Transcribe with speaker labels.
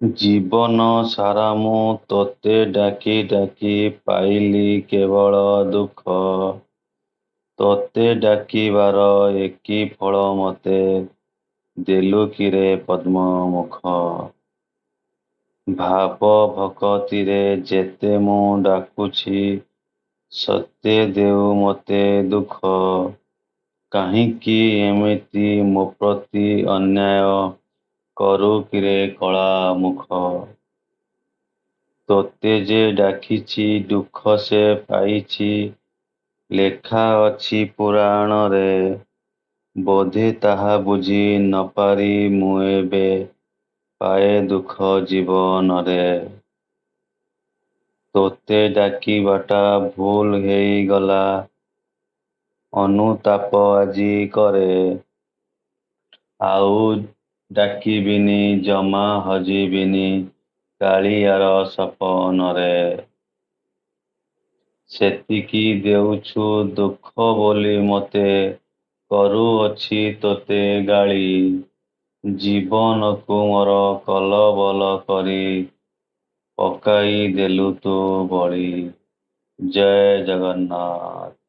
Speaker 1: ଜୀବନ ସାରା ମୁଁ ତୋତେ ଡାକି ଡାକି ପାଇଲି କେବଳ ଦୁଃଖ। ତୋତେ ଡାକିବାର ଏକି ଫଳ ମତେ ଦେଲୁ କିରେ ପଦ୍ମମୁଖ। ଭାବ ଭକତିରେ ଯେତେ ମୁଁ ଡାକୁଛି ସତେ ଦେଉ ମୋତେ ଦୁଃଖ। କାହିଁକି ଏମିତି ମୋ ପ୍ରତି ଅନ୍ୟାୟ କରୁ କିରେ କଳାମୁଖ। ତୋତେ ଯେ ଡାକିଛି ଦୁଃଖ ସେ ପାଇଛି ଲେଖା ଅଛି ପୁରାଣରେ। ବୋଧେ ତାହା ବୁଝି ନପାରି ମୁଁ ଏବେ ପାଏ ଦୁଃଖ ଜୀବନରେ। ତୋତେ ଡାକିବାଟା ଭୁଲ ହେଇଗଲା ଅନୁତାପ ଆଜି କରେ। ଆଉ ଡାକିବିନି ଜମା ହଜିବିନି କାଳିଆର ସପନରେ। ସେତିକି ଦେଉଛୁ ଦୁଃଖ ବୋଲି ମୋତେ କରୁଅଛି ତୋତେ ଗାଳି। ଜୀବନକୁ ମୋର କଲବଲ କରି ପକାଇ ଦେଲୁ ତୁ ବଳି। ଜୟ ଜଗନ୍ନାଥ।